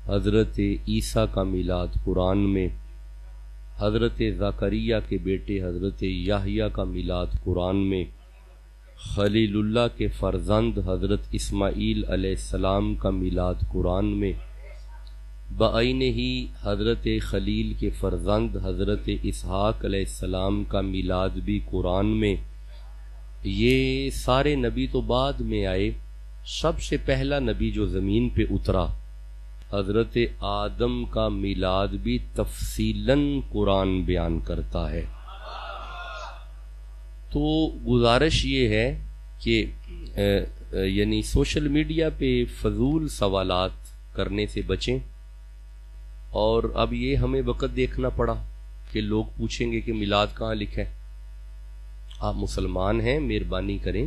حضرت عیسیٰ کا میلاد قرآن میں، حضرت زکریا کے بیٹے حضرت یحییٰ کا میلاد قرآن میں، خلیل اللہ کے فرزند حضرت اسماعیل علیہ السلام کا میلاد قرآن میں، بعینہ ہی حضرت خلیل کے فرزند حضرت اسحاق علیہ السلام کا میلاد بھی قرآن میں۔ یہ سارے نبی تو بعد میں آئے، سب سے پہلا نبی جو زمین پہ اترا حضرت آدم کا میلاد بھی تفصیلاً قرآن بیان کرتا ہے۔ تو گزارش یہ ہے کہ یعنی سوشل میڈیا پہ فضول سوالات کرنے سے بچیں، اور اب یہ ہمیں وقت دیکھنا پڑا کہ لوگ پوچھیں گے کہ میلاد کہاں لکھا ہے۔ آپ مسلمان ہیں، مہربانی کریں،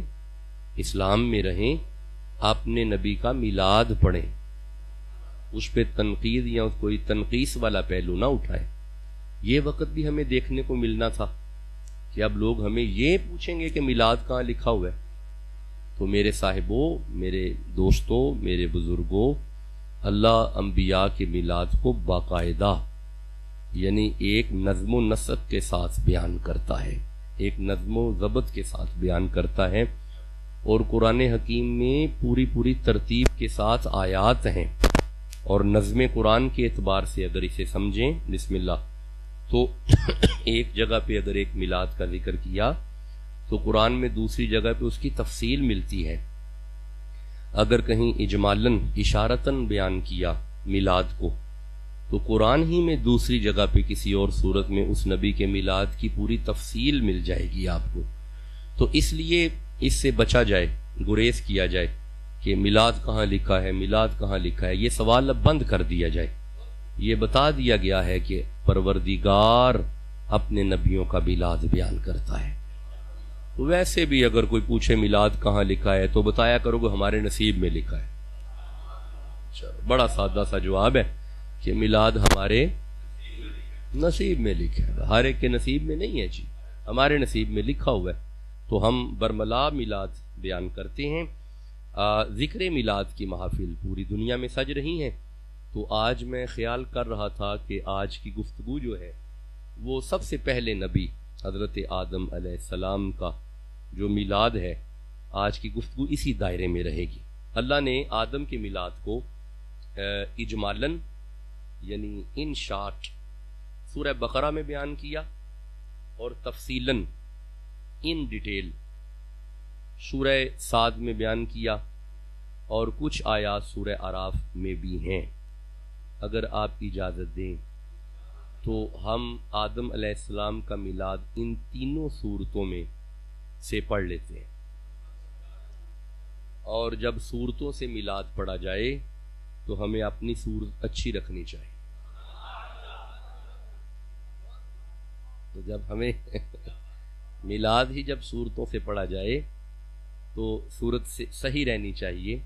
اسلام میں رہیں، اپنے نبی کا میلاد پڑھیں، اس پہ تنقید یا کوئی تنقیص والا پہلو نہ اٹھائیں۔ یہ وقت بھی ہمیں دیکھنے کو ملنا تھا کہ اب لوگ ہمیں یہ پوچھیں گے کہ میلاد کہاں لکھا ہوا ہے۔ تو میرے صاحبوں، میرے دوستوں، میرے بزرگوں، اللہ انبیاء کے میلاد کو باقاعدہ یعنی ایک نظم و نسق کے ساتھ بیان کرتا ہے، ایک نظم و ضبط کے ساتھ بیان کرتا ہے، اور قرآن حکیم میں پوری ترتیب کے ساتھ آیات ہیں، اور نظم قرآن کے اعتبار سے اگر اسے سمجھیں بسم اللہ تو ایک جگہ پہ اگر ایک میلاد کا ذکر کیا تو قرآن میں دوسری جگہ پہ اس کی تفصیل ملتی ہے۔ اگر کہیں اجمالاً اشارتاً بیان کیا میلاد کو تو قرآن ہی میں دوسری جگہ پہ کسی اور صورت میں اس نبی کے میلاد کی پوری تفصیل مل جائے گی آپ کو۔ تو اس لیے اس سے بچا جائے، گریز کیا جائے کہ میلاد کہاں لکھا ہے، میلاد کہاں لکھا ہے۔ یہ سوال اب بند کر دیا جائے، یہ بتا دیا گیا ہے کہ پروردگار اپنے نبیوں کا میلاد بیان کرتا ہے۔ ویسے بھی اگر کوئی پوچھے میلاد کہاں لکھا ہے تو بتایا کرو کہ ہمارے نصیب میں لکھا ہے۔ چلو، بڑا سادہ سا جواب ہے کہ میلاد ہمارے نصیب میں لکھا ہے، ہر ایک کے نصیب میں نہیں ہے جی، ہمارے نصیب میں لکھا ہوا ہے۔ تو ہم برملا میلاد بیان کرتے ہیں۔ ذکر میلاد کی محافل پوری دنیا میں سج رہی ہیں، تو آج میں خیال کر رہا تھا کہ آج کی گفتگو جو ہے وہ سب سے پہلے نبی حضرت آدم علیہ السلام کا جو میلاد ہے، آج کی گفتگو اسی دائرے میں رہے گی۔ اللہ نے آدم کے میلاد کو اجمالاً یعنی ان شارٹ سورہ بقرہ میں بیان کیا، اور تفصیلاً ان ڈیٹیل سورہ صاد میں بیان کیا، اور کچھ آیات سورہ اعراف میں بھی ہیں۔ اگر آپ اجازت دیں تو ہم آدم علیہ السلام کا میلاد ان تینوں صورتوں میں سے پڑھ لیتے ہیں، اور جب صورتوں سے میلاد پڑھا جائے تو ہمیں اپنی صورت اچھی رکھنی چاہیے۔ تو جب ہمیں میلاد ہی جب صورتوں سے پڑھا جائے تو صورت سے صحیح رہنی چاہیے،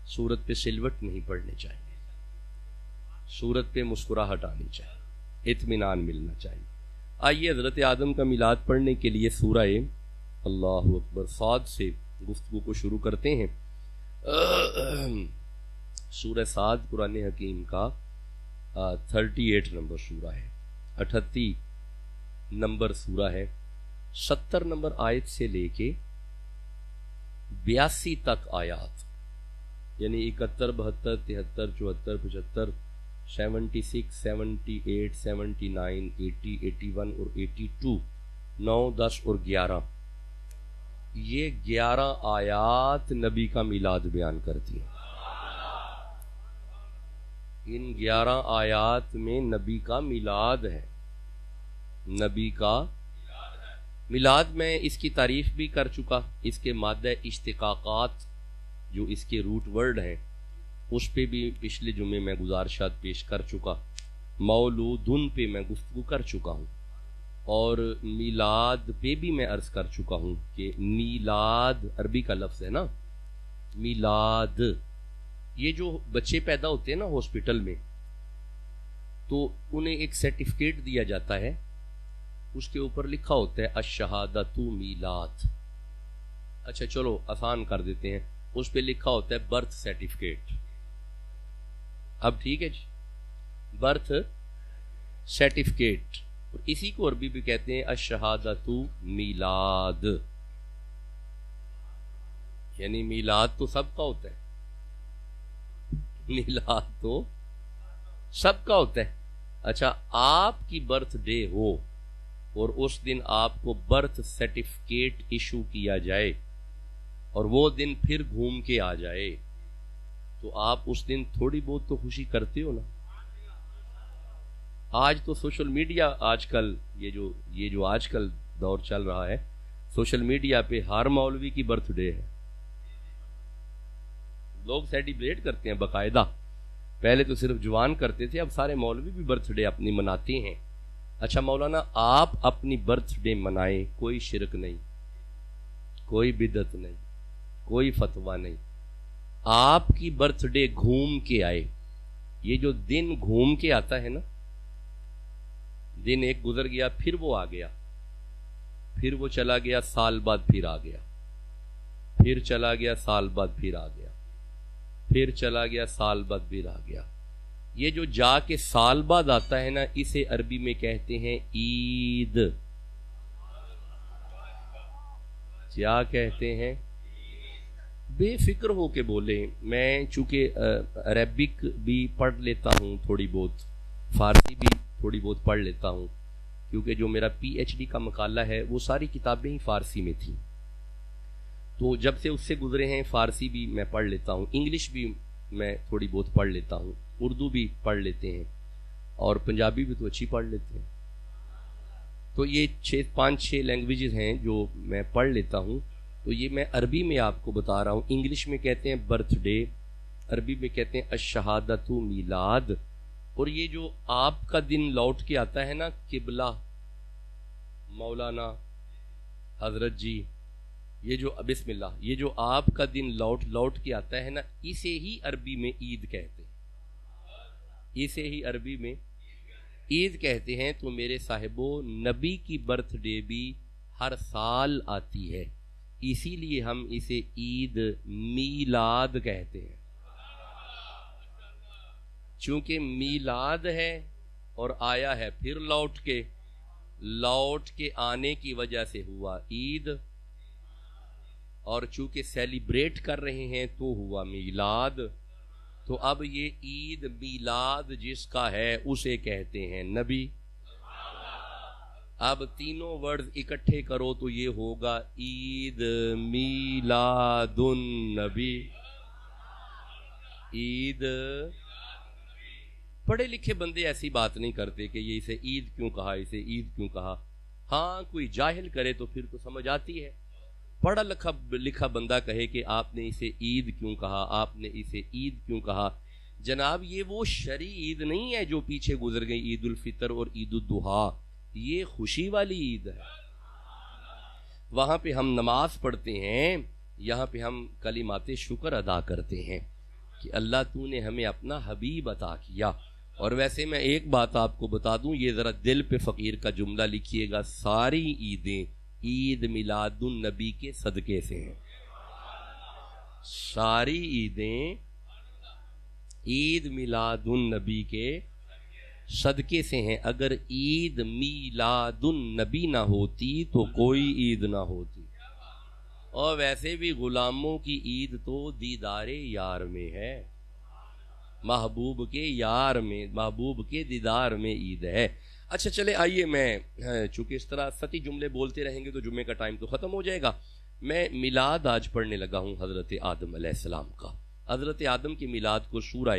صورت پہ سلوٹ نہیں پڑھنی چاہیے، صورت پہ مسکراہٹ آنی چاہیے، اطمینان ملنا چاہیے۔ آئیے حضرت آدم کا میلاد پڑھنے کے لیے سورہ اللہ اکبر صاد سے گفتگو کو شروع کرتے ہیں۔ سورہ صاد قرآن حکیم کا 38 نمبر سورہ ہے، 38 نمبر سورہ ہے، 70 نمبر آیت سے لے کے 82 تک آیات، یعنی 71 72 73 74 75 76 78 79 80 81 اور 82 9 10 اور 11، یہ 11 آیات نبی کا میلاد بیان کرتی ہیں۔ ان 11 آیات میں نبی کا میلاد ہے، نبی کا میلاد۔ میں اس کی تعریف بھی کر چکا، اس کے مادہ اشتقاقات جو اس کے روٹ ورڈ ہیں اس پہ بھی پچھلے جمعے میں گزارشات پیش کر چکا، مولودن پہ میں گفتگو کر چکا ہوں، اور میلاد پہ بھی میں عرض کر چکا ہوں کہ میلاد عربی کا لفظ ہے نا، میلاد۔ یہ جو بچے پیدا ہوتے ہیں نا ہاسپٹل میں، تو انہیں ایک سرٹیفکیٹ دیا جاتا ہے، اس کے اوپر لکھا ہوتا ہے الشہادۃ میلاد۔ اچھا چلو آسان کر دیتے ہیں، اس پہ لکھا ہوتا ہے برتھ سرٹیفکیٹ۔ اب ٹھیک ہے جی، برتھ سرٹیفکیٹ، اور اسی کو عربی بھی کہتے ہیں الشہادۃ میلاد، یعنی میلاد تو سب کا ہوتا ہے، میلاد تو سب کا ہوتا ہے۔ اچھا، آپ کی برتھ ڈے ہو اور اس دن آپ کو برتھ سرٹیفکیٹ ایشو کیا جائے اور وہ دن پھر گھوم کے آ جائے، تو آپ اس دن تھوڑی بہت تو خوشی کرتے ہو نا۔ آج تو سوشل میڈیا، آج کل یہ جو آج کل دور چل رہا ہے، سوشل میڈیا پہ ہر مولوی کی برتھ ڈے ہے، لوگ سیلیبریٹ کرتے ہیں باقاعدہ۔ پہلے تو صرف جوان کرتے تھے، اب سارے مولوی بھی برتھ ڈے اپنی مناتے ہیں۔ اچھا مولانا، آپ اپنی برتھ ڈے منائیں، کوئی شرک نہیں، کوئی بدعت نہیں، کوئی فتویٰ نہیں۔ آپ کی برتھ ڈے گھوم کے آئے، یہ جو دن گھوم کے آتا ہے نا، دن ایک گزر گیا پھر وہ آ گیا، پھر وہ چلا گیا، سال بعد پھر آ گیا، پھر چلا گیا، سال بعد پھر آ گیا، پھر چلا گیا، سال بعد پھر آ گیا۔ یہ جو جا کے سال بعد آتا ہے نا، اسے عربی میں کہتے ہیں عید۔ کیا کہتے ہیں؟ بے فکر ہو کے بولیں۔ میں چونکہ عربک بھی پڑھ لیتا ہوں تھوڑی بہت، فارسی بھی تھوڑی بہت پڑھ لیتا ہوں، کیونکہ جو میرا پی ایچ ڈی کا مقالہ ہے وہ ساری کتابیں ہی فارسی میں تھیں، تو جب سے اس سے گزرے ہیں فارسی بھی میں پڑھ لیتا ہوں، انگلش بھی میں تھوڑی بہت پڑھ لیتا ہوں، اردو بھی پڑھ لیتے ہیں، اور پنجابی بھی تو اچھی پڑھ لیتے ہیں۔ تو یہ 5-6 لینگویجز ہیں جو میں پڑھ لیتا ہوں۔ تو یہ میں عربی میں آپ کو بتا رہا ہوں۔ انگلش میں کہتے ہیں برتھ ڈے، عربی میں کہتے ہیں الشہادۃ میلاد۔ اور یہ جو آپ کا دن لوٹ کے آتا ہے نا، قبلہ مولانا حضرت جی، یہ جو بسم اللہ، یہ جو آپ کا دن لوٹ کے آتا ہے نا، اسے ہی عربی میں عید کہتے ہیں، اسے ہی عربی میں عید کہتے ہیں۔ تو میرے صاحبو، نبی کی برتھ ڈے بھی ہر سال آتی ہے، اسی لیے ہم اسے عید میلاد کہتے ہیں، چونکہ میلاد ہے اور آیا ہے پھر لوٹ کے آنے کی وجہ سے ہوا عید، اور چونکہ سیلیبریٹ کر رہے ہیں تو ہوا میلاد۔ تو اب یہ عید میلاد جس کا ہے اسے کہتے ہیں نبی۔ اب تینوں ورڈز اکٹھے کرو تو یہ ہوگا عید میلاد النبی۔ عید، پڑھے لکھے بندے ایسی بات نہیں کرتے کہ یہ اسے عید کیوں کہا، اسے عید کیوں کہا۔ ہاں کوئی جاہل کرے تو پھر تو سمجھ آتی ہے، پڑھا لکھا بندہ کہے کہ آپ نے اسے عید کیوں کہا، آپ نے اسے عید کیوں کہا۔ جناب یہ وہ شرعی عید نہیں ہے جو پیچھے گزر گئی، عید الفطر اور عید الضحیٰ، یہ خوشی والی عید ہے۔ وہاں پہ ہم نماز پڑھتے ہیں، یہاں پہ ہم کلمات شکر ادا کرتے ہیں کہ اللہ تو نے ہمیں اپنا حبیب عطا کیا۔ اور ویسے میں ایک بات آپ کو بتا دوں، یہ ذرا دل پہ فقیر کا جملہ لکھیے گا، ساری عیدیں عید میلاد النبی کے صدقے سے ہیں، ساری عیدیں عید میلاد النبی کے صدقے سے ہیں۔ اگر عید میلاد النبی نہ ہوتی تو کوئی عید نہ ہوتی۔ اور ویسے بھی غلاموں کی عید تو دیدار یار میں ہے، محبوب کے یار میں، محبوب کے دیدار میں عید ہے۔ اچھا چلے آئیے، میں چونکہ اس طرح ستی جملے بولتے رہیں گے تو جمعے کا ٹائم تو ختم ہو جائے گا۔ میں میلاد آج پڑھنے لگا ہوں حضرت آدم علیہ السلام کا۔ حضرت آدم کے میلاد کو سورہ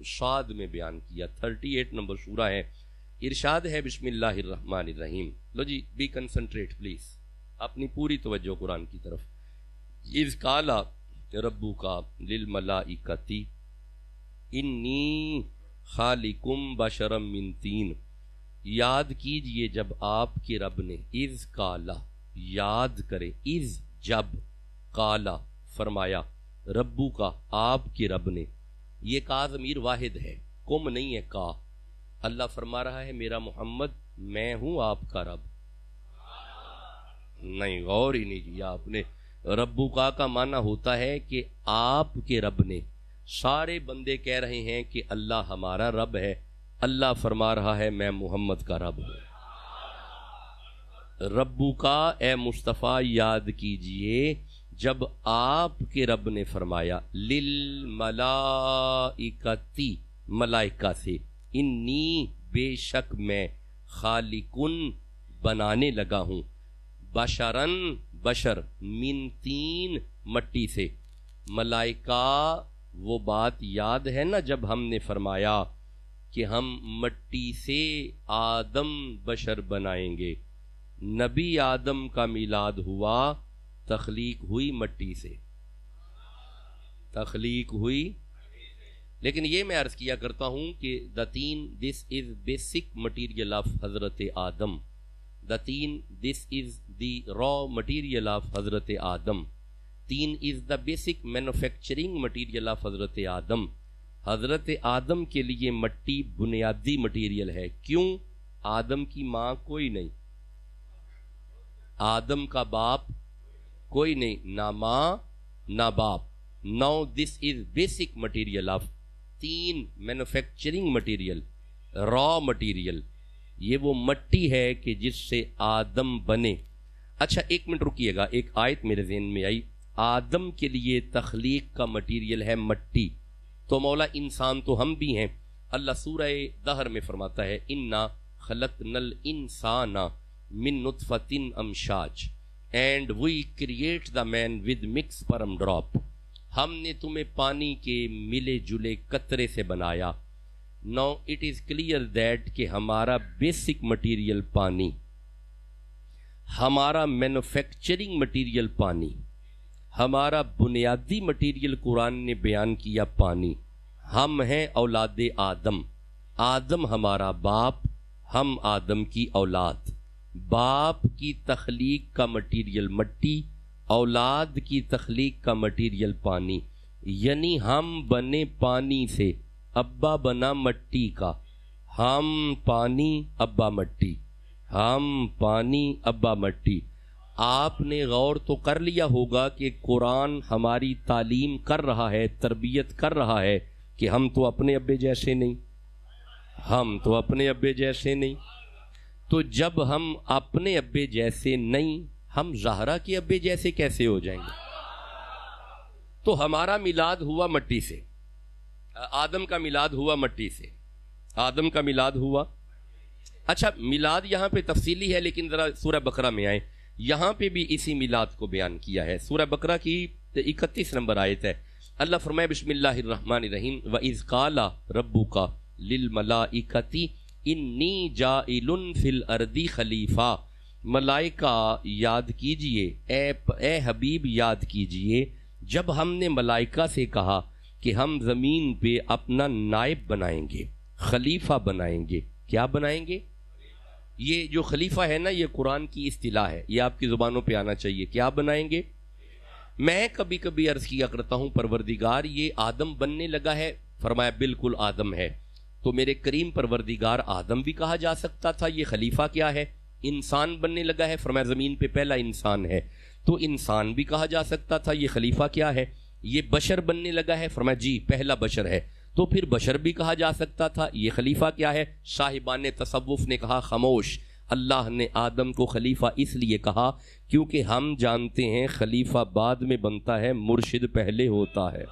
صاد میں بیان کیا، 38 نمبر سورہ ہے۔ ارشاد ہے بسم اللہ الرحمن الرحیم۔ لو جی، بی کنسنٹریٹ پلیز، اپنی پوری توجہ قرآن کی طرف۔ اذ قال ربک للملائکۃ انی خالقم بشرا من طین۔ یاد کیجئے جب آپ کے رب نے، اذ قال، یاد کرے، اذ جب، قال فرمایا، ربو کا آپ کے رب نے، یہ کا ضمیر واحد ہے، کم نہیں ہے کا۔ اللہ فرما رہا ہے میرا محمد میں ہوں آپ کا رب۔ نہیں، غور ہی نہیں کیا آپ نے۔ ربو کا معنی ہوتا ہے کہ آپ کے رب نے، سارے بندے کہہ رہے ہیں کہ اللہ ہمارا رب ہے، اللہ فرما رہا ہے میں محمد کا رب ہوں۔ ربو کا اے مصطفیٰ یاد کیجئے جب آپ کے رب نے فرمایا للملائکتی، ملائکہ سے، انی بے شک میں خالقن بنانے لگا ہوں، بشرن بشر، من تین مٹی سے۔ ملائکہ وہ بات یاد ہے نا جب ہم نے فرمایا کہ ہم مٹی سے آدم بشر بنائیں گے، نبی آدم کا میلاد ہوا، تخلیق ہوئی مٹی سے، تخلیق ہوئی۔ لیکن یہ میں عرض کیا کرتا ہوں کہ دس is basic material of Hazrat Adam, this is the raw material of Hazrat Adam, تین is the basic manufacturing material of Hazrat Adam. حضرت آدم کے لیے مٹی بنیادی مٹیریل ہے۔ کیوں؟ آدم کی ماں کوئی نہیں، آدم کا باپ کوئی نہیں، نہ ماں نہ باپ۔ Now this is basic material of تین، مینوفیکچرنگ مٹیریل، را مٹیریل، یہ وہ مٹی ہے کہ جس سے آدم بنے۔ اچھا ایک منٹ رکیے گا، ایک آیت میرے ذہن میں آئی، آدم کے لیے تخلیق کا مٹیریل ہے مٹی، تو مولا انسان تو ہم بھی ہیں۔ اللہ سورہ دہر میں فرماتا ہے انا خلقنا الانسان من نطفۃ امشاج and we create the man with mix sperm drop, ہم نے تمہیں پانی کے ملے جلے قطرے سے بنایا۔ نو اٹ از کلیئر دیٹ کہ ہمارا بیسک مٹیریل پانی، ہمارا مینوفیکچرنگ مٹیریل پانی، ہمارا بنیادی مٹیریل قرآن نے بیان کیا پانی۔ ہم ہیں اولاد آدم، آدم ہمارا باپ، ہم آدم کی اولاد۔ باپ کی تخلیق کا مٹیریل مٹی، اولاد کی تخلیق کا مٹیریل پانی، یعنی ہم بنے پانی سے، ابا بنا مٹی کا، ہم پانی ابا مٹی، ہم پانی ابا مٹی۔ آپ نے غور تو کر لیا ہوگا کہ قرآن ہماری تعلیم کر رہا ہے، تربیت کر رہا ہے کہ ہم تو اپنے ابے جیسے نہیں، ہم تو اپنے ابے جیسے نہیں۔ تو جب ہم اپنے ابے جیسے نہیں، ہم زہرا کے ابے جیسے کیسے ہو جائیں گے؟ تو ہمارا میلاد ہوا مٹی سے، آدم کا میلاد ہوا مٹی سے، آدم کا میلاد ہوا۔ اچھا میلاد یہاں پہ تفصیلی ہے، لیکن ذرا سورہ بقرہ میں آئیں، یہاں پہ بھی اسی میلاد کو بیان کیا ہے۔ سورہ بقرہ کی 31 نمبر آیت ہے، اللہ فرمائے بسم اللہ الرحمن الرحیم وَإِذْ قَالَ رَبُّكَ لِلْمَلَائِكَةِ إِنِّي جَاعِلٌ فِي الْأَرْضِ خلیفہ۔ ملائکہ یاد کیجئے، اے حبیب یاد کیجئے جب ہم نے ملائکہ سے کہا کہ ہم زمین پہ اپنا نائب بنائیں گے، خلیفہ بنائیں گے۔ کیا بنائیں گے؟ یہ جو خلیفہ ہے نا، یہ قرآن کی اصطلاح ہے، یہ آپ کی زبانوں پہ آنا چاہیے۔ کیا بنائیں گے؟ میں کبھی کبھی عرض کیا کرتا ہوں پروردگار یہ آدم بننے لگا ہے، فرمایا بالکل آدم ہے، تو میرے کریم پروردگار آدم بھی کہا جا سکتا تھا، یہ خلیفہ کیا ہے؟ انسان بننے لگا ہے، فرمایا زمین پہ پہلا انسان ہے، تو انسان بھی کہا جا سکتا تھا، یہ خلیفہ کیا ہے؟ یہ بشر بننے لگا ہے، فرمایا جی پہلا بشر ہے، تو پھر بشر بھی کہا جا سکتا تھا، یہ خلیفہ کیا ہے؟ صاحبان تصوف نے کہا خاموش، اللہ نے آدم کو خلیفہ اس لیے کہا کیونکہ ہم جانتے ہیں خلیفہ بعد میں بنتا ہے، مرشد پہلے ہوتا ہے۔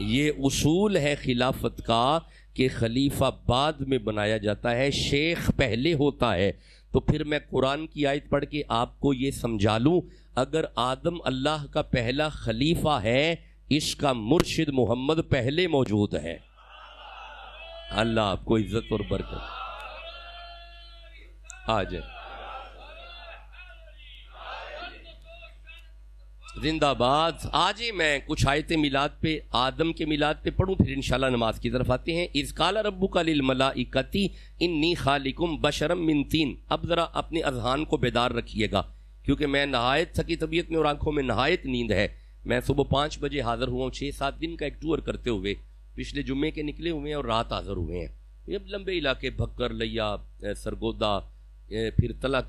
یہ اصول ہے خلافت کا کہ خلیفہ بعد میں بنایا جاتا ہے، شیخ پہلے ہوتا ہے۔ تو پھر میں قرآن کی آیت پڑھ کے آپ کو یہ سمجھا لوں، اگر آدم اللہ کا پہلا خلیفہ ہے، اس کا مرشد محمد پہلے موجود ہے۔ اللہ آپ کو عزت اور برکت آ جائے۔ زندہ باد۔ آج ہی میں کچھ آیتیں میلاد پہ، آدم کے میلاد پہ پڑھوں، پھر انشاءاللہ نماز کی طرف آتے ہیں۔ اذ قال ربک للملائکۃ انی خالق بشرا من طین۔ اب ذرا اپنے اذہان کو بیدار رکھیے گا، کیونکہ میں نہایت تھکی طبیعت میں اور آنکھوں میں نہایت نیند ہے۔ میں صبح 5 بجے حاضر ہوا ہوں، 6-7 دن کا ایک ٹور کرتے ہوئے، پچھلے جمعے کے نکلے ہوئے ہیں اور رات حاضر ہوئے ہیں۔ یہ لمبے علاقے، بھکر، لیا، سرگودا، پھر تلا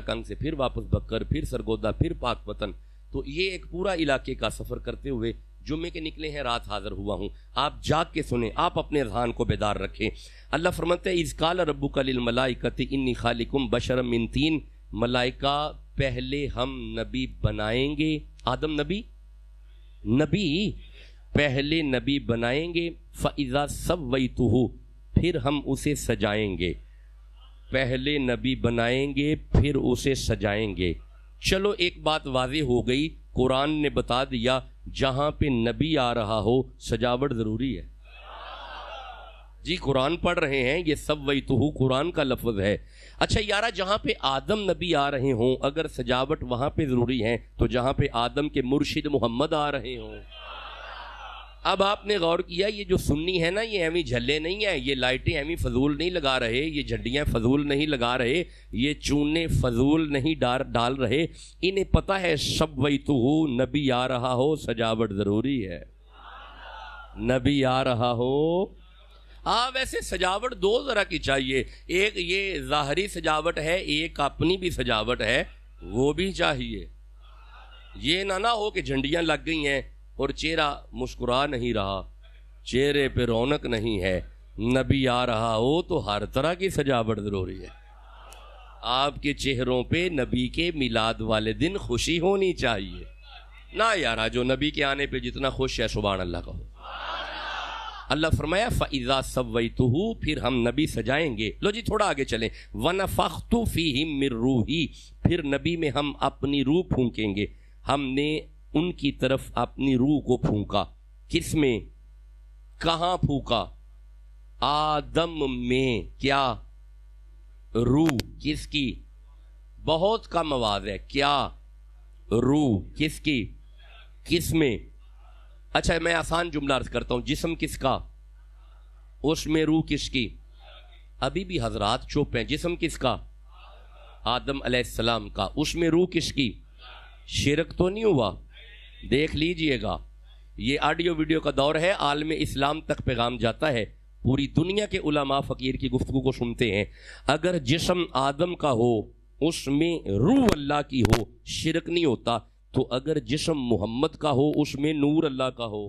کنگ سے پھر واپس بھکر، پھر سرگودا، پھر پاک وطن، تو یہ ایک پورا علاقے کا سفر کرتے ہوئے جمعے کے نکلے ہیں، رات حاضر ہوا ہوں، آپ جاگ کے سنیں، آپ اپنے اذہان کو بیدار رکھیں۔ اللہ فرماتے ہیں اذ قال ربک للملائکۃ انی خالق بشرا من طین، ملائکہ پہلے ہم نبی بنائیں گے، آدم نبی پہلے نبی بنائیں گے، فَإِذَا سَوَّيْتُهُ پھر ہم اسے سجائیں گے، پہلے نبی بنائیں گے پھر اسے سجائیں گے۔ چلو ایک بات واضح ہو گئی، قرآن نے بتا دیا جہاں پہ نبی آ رہا ہو سجاوٹ ضروری ہے۔ جی قرآن پڑھ رہے ہیں، یہ سویتہ قرآن کا لفظ ہے۔ اچھا یارا، جہاں پہ آدم نبی آ رہے ہوں اگر سجاوٹ وہاں پہ ضروری ہے تو جہاں پہ آدم کے مرشد محمد آ رہے ہوں، اب آپ نے غور کیا یہ جو سنی ہے نا، یہ ایویں جھلے نہیں ہیں، یہ لائٹیں ایویں فضول نہیں لگا رہے، یہ جھنڈیاں فضول نہیں لگا رہے، یہ چونے فضول نہیں ڈال رہے، انہیں پتہ ہے سویتہ نبی آ رہا ہو سجاوٹ ضروری ہے، نبی آ رہا ہو۔ ویسے سجاوٹ دو طرح کی چاہیے، ایک یہ ظاہری سجاوٹ ہے، ایک اپنی بھی سجاوٹ ہے، وہ بھی چاہیے۔ یہ نہ ہو کہ جھنڈیاں لگ گئی ہیں اور چہرہ مسکرا نہیں رہا، چہرے پہ رونق نہیں ہے۔ نبی آ رہا ہو تو ہر طرح کی سجاوٹ ضروری ہے، آپ کے چہروں پہ نبی کے میلاد والے دن خوشی ہونی چاہیے، نہ یارا جو نبی کے آنے پہ جتنا خوش ہے سبحان اللہ کہو۔ اللہ فرمایا فَإِذَا سَوَّيْتُهُ پھر ہم نبی سجائیں گے۔ لو جی تھوڑا آگے چلیں، وَنَفَخْتُ فِيهِ مِن رُوحِي پھر نبی میں ہم اپنی روح پھونکیں گے، ہم نے ان کی طرف اپنی روح کو پھونکا۔ کس میں؟ کہاں پھونکا؟ آدم میں۔ کیا؟ روح کس کی؟ بہت کم آواز ہے، کیا؟ روح کس کی؟ کس میں؟ اچھا میں آسان جملہ عرض کرتا ہوں، جسم کس کا؟ اس میں روح کس کی؟ ابھی بھی حضرات چپ ہیں، جسم کس کا؟ آدم علیہ السلام کا۔ اس میں روح کس کی؟ شرک تو نہیں ہوا؟ دیکھ لیجئے گا، یہ آڈیو ویڈیو کا دور ہے، عالم اسلام تک پیغام جاتا ہے، پوری دنیا کے علماء فقیر کی گفتگو کو سنتے ہیں۔ اگر جسم آدم کا ہو اس میں روح اللہ کی ہو شرک نہیں ہوتا، تو اگر جسم محمد کا ہو اس میں نور اللہ کا ہو،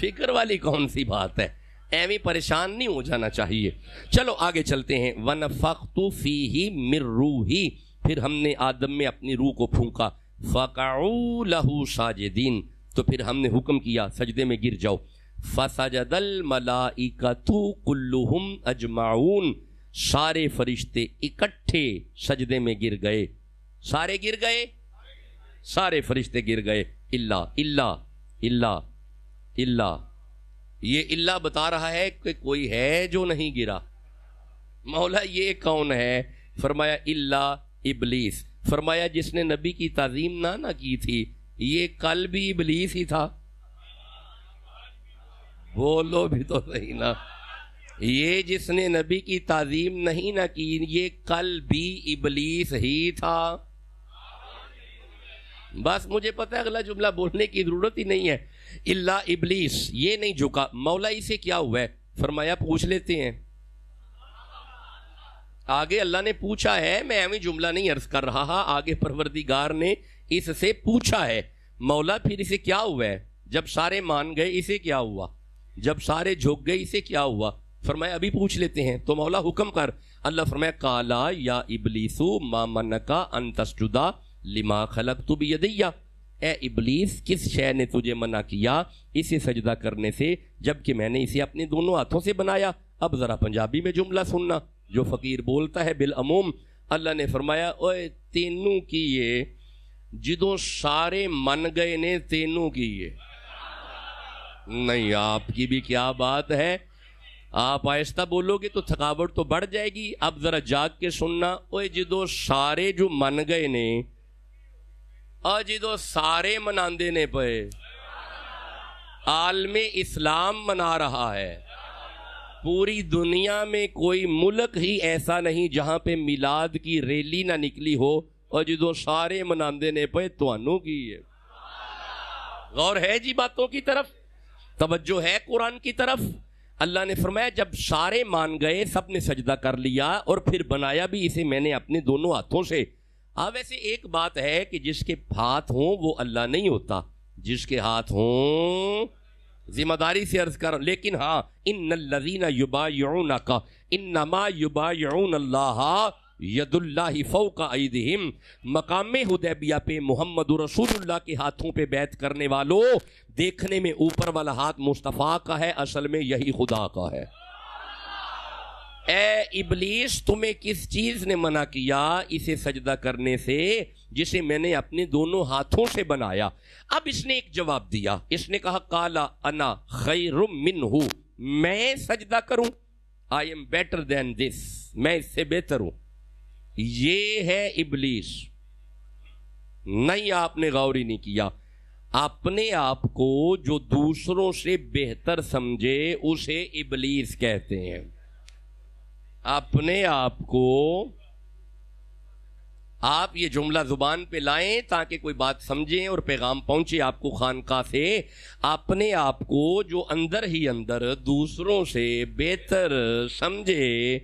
فکر والی کون سی بات ہے؟ ایویں پریشان نہیں ہو جانا چاہیے۔ چلو آگے چلتے ہیں، وَنَفَخْتُ فِيهِ مِن رُوحِي پھر ہم نے آدم میں اپنی روح کو پھونکا، فَقَعُوا لَهُ سَاجِدِينَ تو پھر ہم نے حکم کیا سجدے میں گر جاؤ۔ فَسَجَدَ الْمَلَائِكَةُ كُلُّهُمْ أَجْمَعُونَ سارے فرشتے اکٹھے سجدے میں گر گئے، سارے گر گئے، سارے فرشتے گر گئے، اللہ یہ اللہ بتا رہا ہے کہ کوئی ہے جو نہیں گرا۔ مولا یہ کون ہے؟ فرمایا اللہ ابلیس۔ فرمایا جس نے نبی کی تعظیم نہ کی تھی یہ کل بھی ابلیس ہی تھا، بولو بھی تو صحیح نا، یہ جس نے نبی کی تعظیم نہیں نہ کی یہ کل بھی ابلیس ہی تھا۔ بس مجھے پتہ ہے اگلا جملہ بولنے کی ضرورت ہی نہیں ہے، اللہ ابلیس یہ نہیں جھکا۔ مولا اسے کیا ہوا ہے؟ فرمایا پوچھ لیتے ہیں، آگے اللہ نے پوچھا ہے، میں ایویں جملہ نہیں عرض کر رہا، آگے پروردگار نے اس سے پوچھا ہے، مولا پھر اسے کیا ہوا ہے؟ جب سارے مان گئے اسے کیا ہوا؟ جب سارے جھک گئے اسے کیا ہوا؟ فرمایا ابھی پوچھ لیتے ہیں، تو مولا حکم کر۔ اللہ فرمایا قالا یا ابلیس ما منکا ان تسجدا لما خلقت بیدی، اے ابلیس کس شے نے تجھے منع کیا اسے سجدہ کرنے سے جبکہ میں نے اسے اپنے دونوں ہاتھوں سے بنایا۔ اب ذرا پنجابی میں جملہ سننا جو فقیر بولتا ہے بالعموم۔ اللہ نے فرمایا اوے تینوں کیے جدوں سارے من گئے نے، تینوں کیے نہیں، آپ کی بھی کیا بات ہے، آپ آہستہ بولو گے تو تھکاوٹ تو بڑھ جائے گی۔ اب ذرا جاگ کے سننا، اوے جدوں سارے جو من گئے نے اور جدوں سارے مناندے نے پے، عالم اسلام منا رہا ہے، پوری دنیا میں کوئی ملک ہی ایسا نہیں جہاں پہ میلاد کی ریلی نہ نکلی ہو اور جدوں سارے مناندے نے پے توانوں کی ہے۔ غور ہے جی باتوں کی طرف، توجہ ہے قرآن کی طرف۔ اللہ نے فرمایا جب سارے مان گئے، سب نے سجدہ کر لیا اور پھر بنایا بھی اسے میں نے اپنے دونوں ہاتھوں سے۔ اب ایسے ایک بات ہے کہ جس کے ہاتھ ہوں وہ اللہ نہیں ہوتا، جس کے ہاتھ ہوں، ذمہ داری سے عرض کر. لیکن ہاں، ان الذین یبایعونک انما یبایعون اللہ ید اللہ فوق ایدہم. مقام حدیبیہ پہ محمد رسول اللہ کے ہاتھوں پہ بیعت کرنے والوں، دیکھنے میں اوپر والا ہاتھ مصطفیٰ کا ہے، اصل میں یہی خدا کا ہے. اے ابلیس، تمہیں کس چیز نے منع کیا اسے سجدہ کرنے سے جسے میں نے اپنے دونوں ہاتھوں سے بنایا؟ اب اس نے ایک جواب دیا، اس نے کہا قالا انا خیر منہ، میں سجدہ کروں، آئی ایم بیٹر دین دس، میں اس سے بہتر ہوں. یہ ہے ابلیس. نہیں، آپ نے غور ہی نہیں کیا. اپنے آپ کو جو دوسروں سے بہتر سمجھے اسے ابلیس کہتے ہیں. اپنے آپ کو آپ یہ جملہ زبان پہ لائیں تاکہ کوئی بات سمجھیں اور پیغام پہنچے آپ کو خانقاہ سے. اپنے آپ کو جو اندر ہی اندر دوسروں سے بہتر سمجھے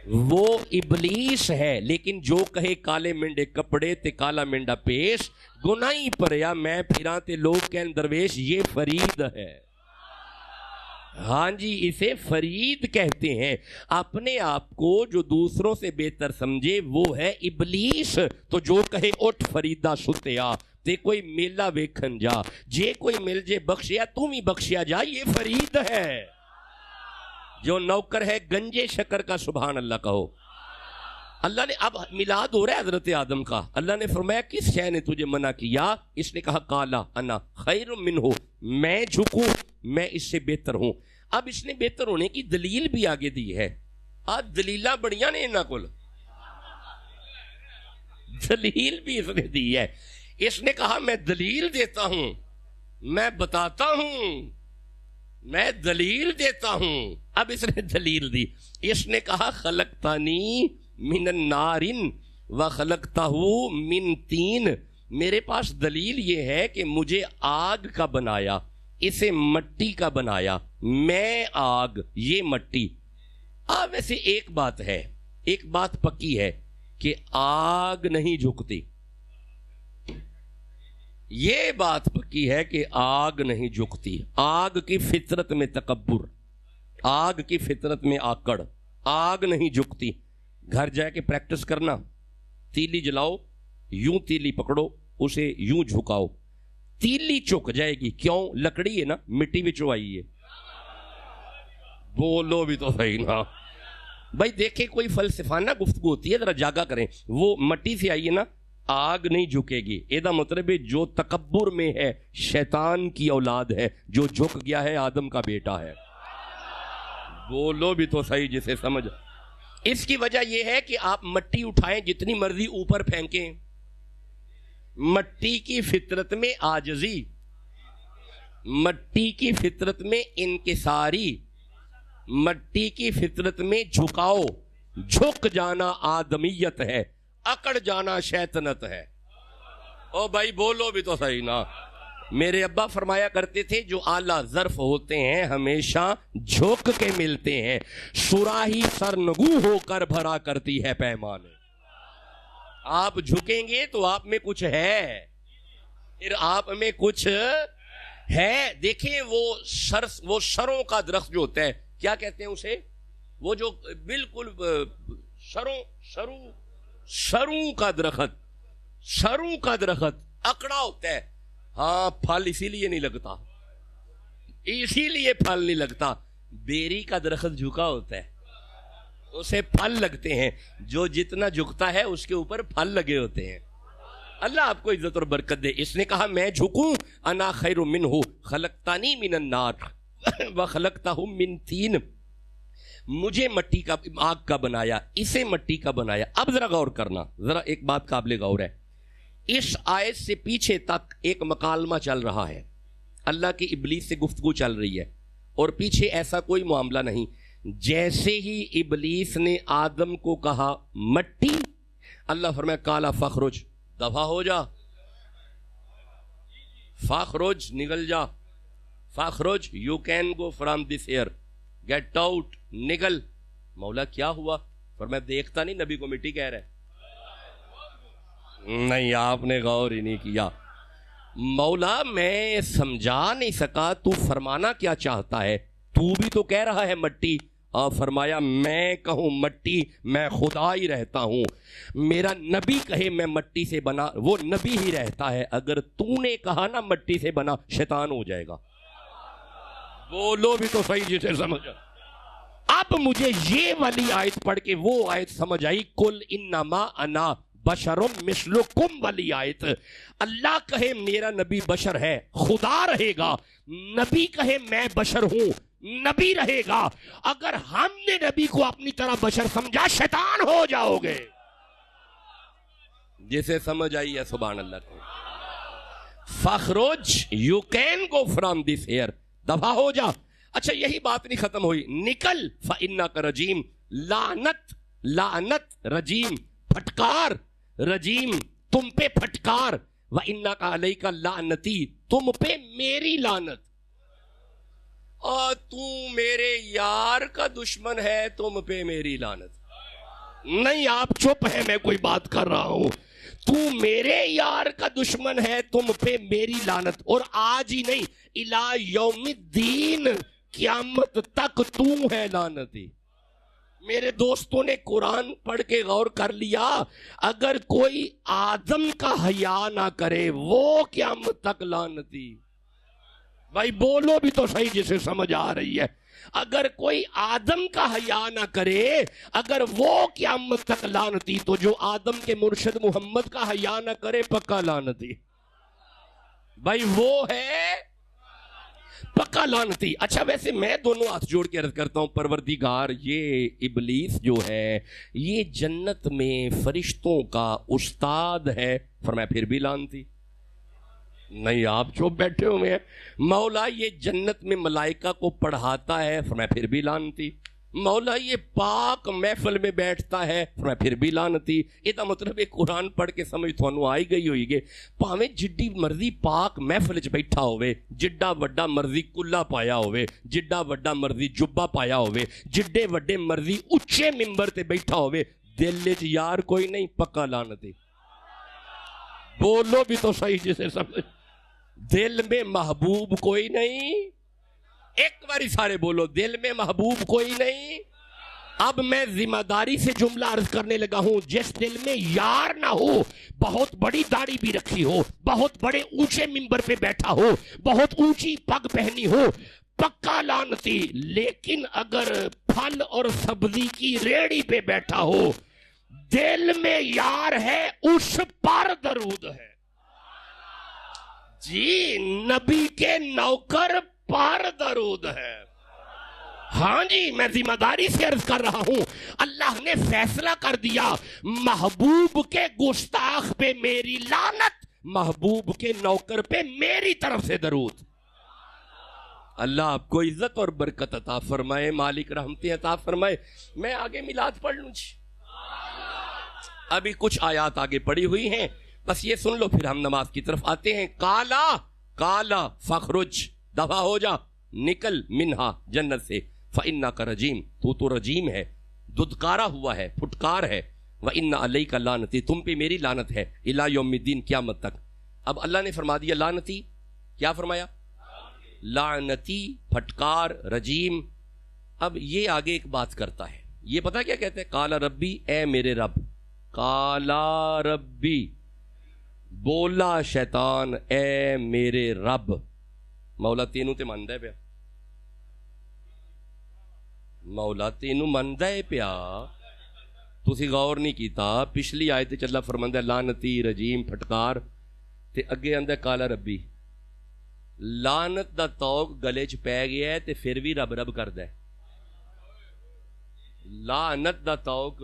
وہ ابلیس ہے. لیکن جو کہے کالے منڈے کپڑے تے کالا منڈا پیش، گناہی پریا میں پھراں تے لوگ کہن درویش، یہ فرید ہے. ہاں جی، اسے فرید کہتے ہیں. اپنے آپ کو جو دوسروں سے بہتر سمجھے وہ ہے ابلیس. تو جو کہے اٹھ فریدا ستیا تے کوئی میلہ ویکھن جا، جے کوئی مل جے بخشیا تم ہی بخشیا جا، یہ فرید ہے. جو نوکر ہے گنجے شکر کا سبحان اللہ کہو. اللہ نے، اب میلاد ہو رہا ہے حضرت آدم کا، اللہ نے فرمایا کس شے نے تجھے منع کیا؟ اس نے کہا کالا انا خیر منہ، میں جھکوں، میں اس سے بہتر ہوں. اب اس نے بہتر ہونے کی دلیل بھی آگے دی ہے. آج دلیلاں بڑیاں نے انہاں کول، دلیل بھی اس نے دی ہے. اس نے کہا میں دلیل دیتا ہوں، میں بتاتا ہوں، میں دلیل دیتا ہوں. اب اس نے دلیل دی. اس نے کہا خلقتانی من النار وخلقتہ من طین. میرے پاس دلیل یہ ہے کہ مجھے آگ کا بنایا، اسے مٹی کا بنایا، میں آگ، یہ مٹی. ویسے ایک بات ہے، ایک بات پکی ہے کہ آگ نہیں جھکتی. یہ بات پکی ہے کہ آگ نہیں جھکتی. آگ کی فطرت میں تکبر، آگ کی فطرت میں آکڑ، آگ نہیں جھکتی. گھر جا کے پریکٹس کرنا، تیلی جلاؤ، یوں تیلی پکڑو، اسے یوں جھکاؤ، تیلی چک جائے گی. کیوں؟ لکڑی ہے نا، مٹی بچو آئی ہے. بولو بھی تو صحیح نا بھائی. دیکھیں کوئی فلسفانہ گفتگو ہوتی ہے، ذرا جاگا کریں. وہ مٹی سے آئی ہے نا، آگ نہیں جھکے گی. یہ مطلب ہے جو تکبر میں ہے شیطان کی اولاد ہے، جو جھک گیا ہے آدم کا بیٹا ہے. بولو بھی تو صحیح جسے سمجھ. اس کی وجہ یہ ہے کہ آپ مٹی اٹھائیں جتنی مرضی اوپر پھینکیں، مٹی کی فطرت میں عاجزی، مٹی کی فطرت میں انکساری، مٹی کی فطرت میں جھکاؤ. جھک جانا آدمیت ہے، اکڑ جانا شیطنت ہے. او بھائی بولو بھی تو صحیح نا. میرے ابا فرمایا کرتے تھے جو اعلیٰ ظرف ہوتے ہیں ہمیشہ جھک کے ملتے ہیں. صراحی سرنگو ہو کر بھرا کرتی ہے پیمانے. آپ جھکیں گے تو آپ میں کچھ ہے، پھر آپ میں کچھ ہے. دیکھیں وہ سروں کا درخت جو ہوتا ہے، کیا کہتے ہیں اسے؟ وہ جو بالکل سروں کا درخت، سروں کا درخت اکڑا ہوتا ہے. ہاں، پھل اسی لیے نہیں لگتا، اسی لیے پھل نہیں لگتا. بیری کا درخت جھکا ہوتا ہے، اسے پھل لگتے ہیں. جو جتنا جھکتا ہے اس کے اوپر پھل لگے ہوتے ہیں. اللہ آپ کو عزت اور برکت دے. اس نے کہا میں جھکوں، انا خیر منہ خلقتانی من النار وخلقتہ من طین. مجھے مٹی کا، آگ کا بنایا، اسے مٹی کا بنایا. اب ذرا غور کرنا، ذرا ایک بات قابل غور ہے. اس آیت سے پیچھے تک ایک مکالمہ چل رہا ہے، اللہ کی ابلیس سے گفتگو چل رہی ہے، اور پیچھے ایسا کوئی معاملہ نہیں. جیسے ہی ابلیس نے آدم کو کہا مٹی، اللہ فرمایا کالا فخرج، دفع ہو جا، فخرج، نگل جا، فخرج، you can go from this ear, get out, نگل. مولا کیا ہوا؟ فرمایا دیکھتا نہیں نبی کو مٹی کہہ رہے. نہیں، آپ نے غور ہی نہیں کیا. مولا میں سمجھا نہیں سکا تو فرمانا کیا چاہتا ہے؟ تو بھی تو کہہ رہا ہے مٹی. فرمایا میں کہوں مٹی میں خدا ہی رہتا ہوں. میرا نبی کہے میں مٹی سے بنا وہ نبی ہی رہتا ہے. اگر تو نے کہا نا مٹی سے بنا شیطان ہو جائے گا. بولو بھی تو صحیح جسے سمجھا. اب مجھے یہ والی آیت پڑھ کے وہ آیت سمجھ آئی کل انما انا بشرم مثلکم والی آیت. اللہ کہے میرا نبی بشر ہے خدا رہے گا. نبی کہے میں بشر ہوں نبی رہے گا. اگر ہم نے نبی کو اپنی طرح بشر سمجھا شیطان ہو جاؤ گے. جسے سمجھ آئی ہے سبحان اللہ کو. فخرج you can go from this ear. دفع ہو جا. اچھا یہی بات نہیں ختم ہوئی. نکل فإنک رجیم. لعنت لعنت رجیم پھٹکار رجیم تم پہ پھٹکار. وإنک علیک لعنتی تم پہ میری لعنت. اور تو میرے یار کا دشمن ہے تم پہ میری لعنت. نہیں آپ چپ ہے میں کوئی بات کر رہا ہوں. تو میرے یار کا دشمن ہے تم پہ میری لعنت. اور آج ہی نہیں الی یوم الدین قیامت تک تو ہے لعنتی. میرے دوستوں نے قرآن پڑھ کے غور کر لیا. اگر کوئی آدم کا حیا نہ کرے وہ قیامت تک لعنتی. بھائی بولو بھی تو صحیح جسے سمجھ آ رہی ہے. اگر کوئی آدم کا حیا نہ کرے اگر وہ قیامت تک لعنتی تو جو آدم کے مرشد محمد کا حیا نہ کرے پکا لعنتی. بھائی وہ ہے پکا لعنتی. اچھا ویسے میں دونوں ہاتھ جوڑ کے عرض کرتا ہوں پروردگار یہ ابلیس جو ہے یہ جنت میں فرشتوں کا استاد ہے. فرمایا پھر بھی لعنتی. نہیں آپ چپ بیٹھے ہوئے ہیں. مولا یہ جنت میں ملائکہ کو پڑھاتا ہے. فرمایا پھر بھی لعنتی. مولا یہ پاک محفل میں بیٹھتا ہے. فرمایا پھر بھی لعنتی. یہ مطلب ہے قرآن پڑھ کے سمجھ تھانوں آئی گئی ہوئی گے. پاویں جڈی مرضی پاک محفل چ بیٹھا ہوئے جڈا وڈا مرضی کلا پایا ہوئے جڈا وڈا مرضی جبا پایا ہوئے جڈے وڈے مرضی اچھے ممبر تے بیٹھا ہوئے دل وچ یار کوئی نہیں پکا لعنتی. بولو بھی تو صحیح جسے سمجھ. دل میں محبوب کوئی نہیں. ایک باری سارے بولو دل میں محبوب کوئی نہیں. اب میں ذمہ داری سے جملہ عرض کرنے لگا ہوں. جس دل میں یار نہ ہو بہت بڑی داڑھی بھی رکھی ہو بہت بڑے اونچے ممبر پہ بیٹھا ہو بہت اونچی پگ پہنی ہو پکا لعنتی. لیکن اگر پھل اور سبزی کی ریڑھی پہ بیٹھا ہو دل میں یار ہے اس پر درود ہے. جی نبی کے نوکر پر درود ہے. ہاں جی میں ذمہ داری سے عرض کر رہا ہوں. اللہ نے فیصلہ کر دیا محبوب کے گستاخ پہ میری لعنت محبوب کے نوکر پہ میری طرف سے درود. اللہ آپ کو عزت اور برکت عطا فرمائے. مالک رحمتیں عطا فرمائے. میں آگے میلاد پڑھ لوں جی. ابھی کچھ آیات آگے پڑھی ہوئی ہیں بس یہ سن لو پھر ہم نماز کی طرف آتے ہیں. کالا کالا فخرج دفع ہو جا نکل منہا جنت سے. فإنک رجیم تو رجیم ہے ددکارا ہوا ہے پھٹکار ہے. وإن علیک لعنتی تم پہ میری لعنت ہے الی یوم الدین قیامت تک. اب اللہ نے فرما دیا لعنتی. کیا فرمایا؟ لعنتی پھٹکار رجیم. اب یہ آگے ایک بات کرتا ہے. یہ پتا کیا کہتے ہیں؟ کالا ربی اے میرے رب. کالا ربی بولا شیطان اے میرے رب. مولا تینوں تے ماندا ہے پیا. مولا تینوں ماندا ہے پیا. تسی غور نہیں کیتا. پچھلی آیت چ اللہ فرماندا ہے لعنتی رجیم پھٹکار تے اگے آندا کالا ربی. لعنت دا توق گلے چ پی گیا ہے تے پھر بھی رب رب کردا ہے. لعنت دا توق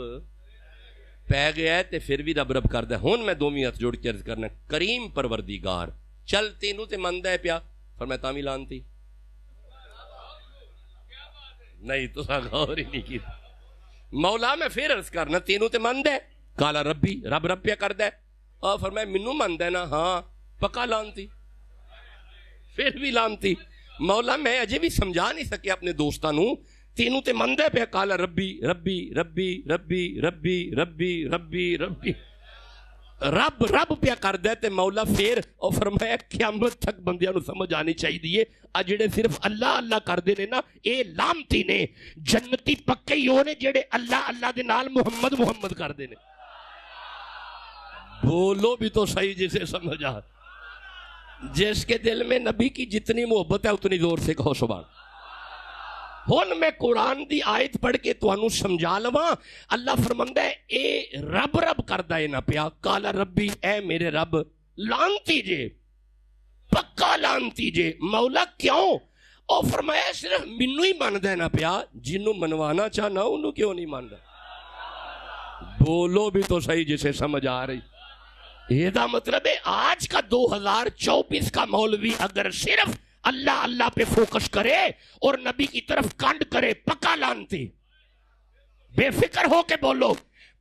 پی گیا ہے تے پھر بھی رب رب کردا ہے. ہن میں دوویں ہاتھ جوڑ کے عرض کرنا کریم پروردگار چل تینوں تے مندا ہے پیا. فرمایا تاں وی لعنتی. نہیں تو غور ہی نہیں کیتا. مولا میں پھر عرض کرنا تینوں تے مند ہے. کالا ربی رب رب پیا کردا ہے. اور فرمایا مینوں مند ہے نا. ہاں پکا لعنتی. پھر بھی لعنتی. مولا میں اجے بھی سمجھا نہیں سکیا اپنے دوستاں نوں. تینوں تے مند ہے پیا. کالا ربی ربی ربی ربی ربی ربی ربی ربی. رب رب پیا کردا تے مولا پھر او فرمایا قیامت تک بندیاں نو سمجھ آنی چاہیے آ جڑے صرف اللہ اللہ کردے نے نا اے لامتی نے جنتی پکے ہی ہونے جڑے اللہ اللہ دے نال محمد محمد کردے نے بولو بھی تو صحیح جسے سمجھ آ جس کے دل میں نبی کی جتنی محبت ہے اتنی زور سے کہو سبحان ہن میں قرآن دی آیت پڑھ کے تانوں سمجھا لواں اللہ فرماندا ہے اے رب رب کردا اے نہ پیا کالا ربی اے میرے رب لانتی جے پکا لانتی جے مولا کیوں او فرمایا صرف مینوں ہی مندا ہے نہ پیا جنوں منوانا چاہنا انہوں کیوں نہیں ماندا بولو بھی تو صحیح جسے سمجھ آ رہی یہ دا مطلب ہے آج کا 2024 کا مولوی اگر صرف اللہ اللہ پہ فوکس کرے اور نبی کی طرف کانڈ کرے پکا لانتی بے فکر ہو کے بولو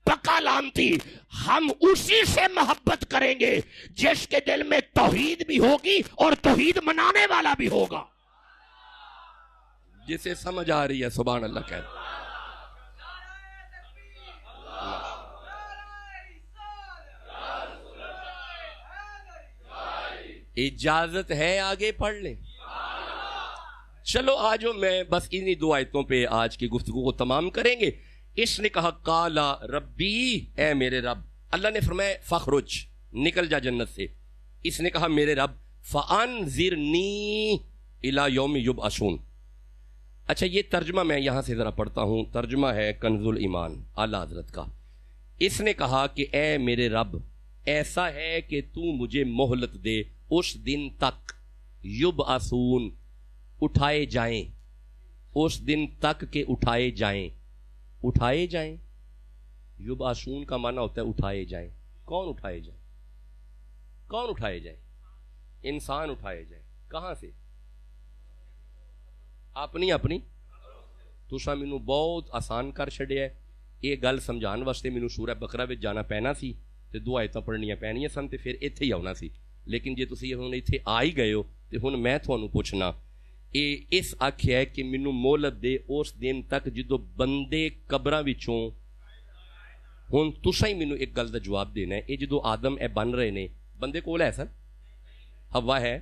پکا لانتی ہم اسی سے محبت کریں گے جس کے دل میں توحید بھی ہوگی اور توحید منانے والا بھی ہوگا جسے سمجھ آ رہی ہے سبحان اللہ کہہ اجازت ہے آگے پڑھ لیں چلو آجو میں بس انہی دو آیتوں پہ آج کی گفتگو کو تمام کریں گے اس نے کہا کالا ربی اے میرے رب اللہ نے فرمایا فخرج نکل جا جنت سے اس نے کہا میرے رب فانذرنی الی یوم یبعثون اچھا یہ ترجمہ میں یہاں سے ذرا پڑھتا ہوں ترجمہ ہے کنز الایمان اعلیٰ حضرت کا اس نے کہا کہ اے میرے رب ایسا ہے کہ تو مجھے مہلت دے اس دن تک یبعثون اٹھائے جائیں اس دن تک کہ اٹھائے جائیں یبعثون کا معنی ہوتا ہے اٹھائے جائیں کون اٹھائے جائیں انسان اٹھائے جائیں کہاں سے اپنی تساں مینوں بہت آسان کر چھڈیا ہے یہ گل سمجھان واسطے مینوں سورہ بقرہ وچ جانا پینا سی تے دو آیتاں پڑھنیاں پینیاں سن تے پھر ایتھے ہی آنا سی لیکن جے تسی ہن ایتھے آ ہی گئے ہو تے ہن میں تھانوں پوچھنا اے اس آکھیا ہے کہ مینوں مہلت دے اس دن تک جدوں بندے قبراں وچوں ہن تساں ہی مینوں ایک گل دا جواب دینا ہے اے جدوں آدم اے بن رہے نے بندے کول ہے سن حوا ہے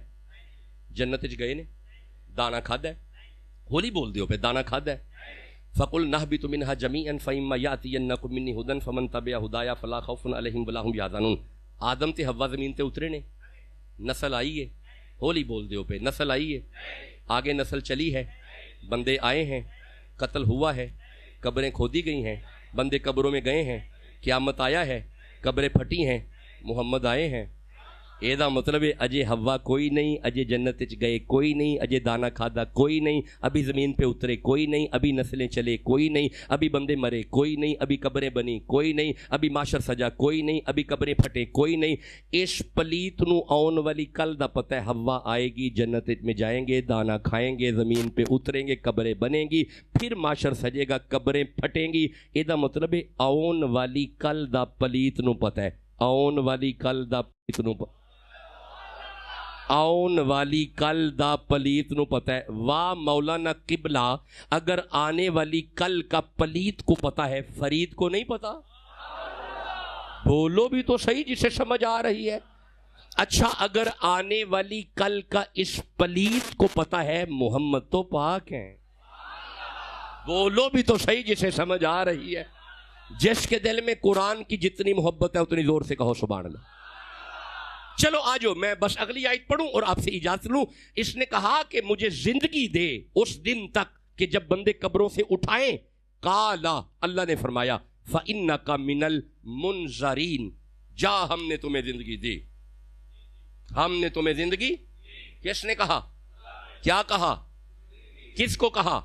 جنت وچ گئے نے دانا کھادا ہے ہولی بول دیو پہ دانا کھادا ہے فَقُلْ نَهْبِطُ مِنْهَا جَمِيعًا فَإِمَّا يَأْتِيَنَّكُم مِّنِّي هُدًى فَمَن تَبِعَ هُدَايَا فَلَا خَوْفٌ عَلَيْهِمْ وَلَا هُمْ يَحْزَنُونَ آدم تے حوا زمین تے اترے نے نسل آئی ہے ہولی بول دیو پہ نسل آئی ہے آگے نسل چلی ہے بندے آئے ہیں قتل ہوا ہے قبریں کھودی گئی ہیں بندے قبروں میں گئے ہیں قیامت آیا ہے قبریں پھٹی ہیں محمد آئے ہیں اے دا مطلب ہے اجے ہوا کوئی نہیں اجے جنت وچ گئے کوئی نہیں اجے دانا کھادا کوئی نہیں ابھی زمین پہ اترے کوئی نہیں ابھی نسلیں چلے کوئی نہیں ابھی بندے مرے کوئی نہیں ابھی قبریں بنی کوئی نہیں ابھی معاشر سجا کوئی نہیں ابھی قبریں پھٹے کوئی نہیں اس پلیت نو آن والی کل دا پتہ ہے ہوا آئے گی جنت میں جائیں گے دانا کھائیں گے زمین پہ اتریں گے قبریں بنیں گی پھر معاشر سجے گا قبریں پھٹیں گی اے دا مطلب ہے آن والی کل دا پلیت نو پتہ ہے آن والی کل دا پلیت نو آن والی کل دا پلیت نو پتہ ہے واہ مولانا قبلہ اگر آنے والی کل کا پلیت کو پتہ ہے فرید کو نہیں پتہ بولو بھی تو صحیح جسے سمجھ آ رہی ہے اچھا اگر آنے والی کل کا اس پلیت کو پتہ ہے محمد تو پاک ہیں بولو بھی تو صحیح جسے سمجھ آ رہی ہے جس کے دل میں قرآن کی جتنی محبت ہے اتنی زور سے کہو سبحان اللہ چلو آجو میں بس اگلی آیت پڑھوں اور آپ سے اجازت لوں اس نے کہا کہ مجھے زندگی دے اس دن تک کہ جب بندے قبروں سے اٹھائیں قالا اللہ نے فرمایا فَإِنَّكَ مِنَ الْمُنظَرِينَ جا ہم نے تمہیں زندگی دی ہم نے تمہیں زندگی کس نے کہا کیا کہا کس کو کہا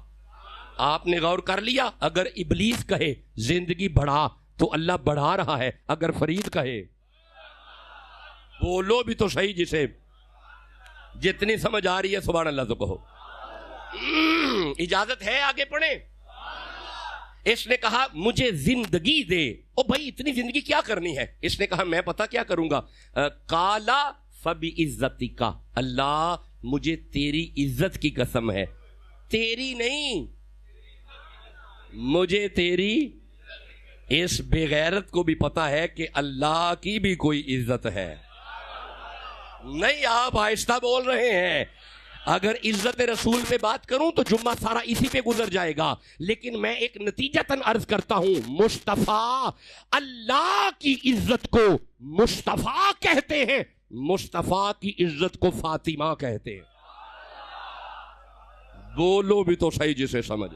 آپ نے غور کر لیا اگر ابلیس کہے زندگی بڑھا تو اللہ بڑھا رہا ہے اگر فرید کہے بولو بھی تو صحیح جسے جتنی سمجھ آ رہی ہے سبحان اللہ تو کہو اجازت ہے آگے پڑھیں اس نے کہا مجھے زندگی دے او بھائی اتنی زندگی کیا کرنی ہے اس نے کہا میں پتہ کیا کروں گا کالا فبعزتک اللہ مجھے تیری عزت کی قسم ہے تیری نہیں مجھے تیری اس بغیرت کو بھی پتا ہے کہ اللہ کی بھی کوئی عزت ہے. نہیں آپ آہستہ بول رہے ہیں. اگر عزت رسول پہ بات کروں تو جمعہ سارا اسی پہ گزر جائے گا، لیکن میں ایک نتیجتاً عرض کرتا ہوں، مصطفیٰ اللہ کی عزت کو مصطفیٰ کہتے ہیں، مصطفیٰ کی عزت کو فاطمہ کہتے ہیں. بولو بھی تو صحیح جسے سمجھ.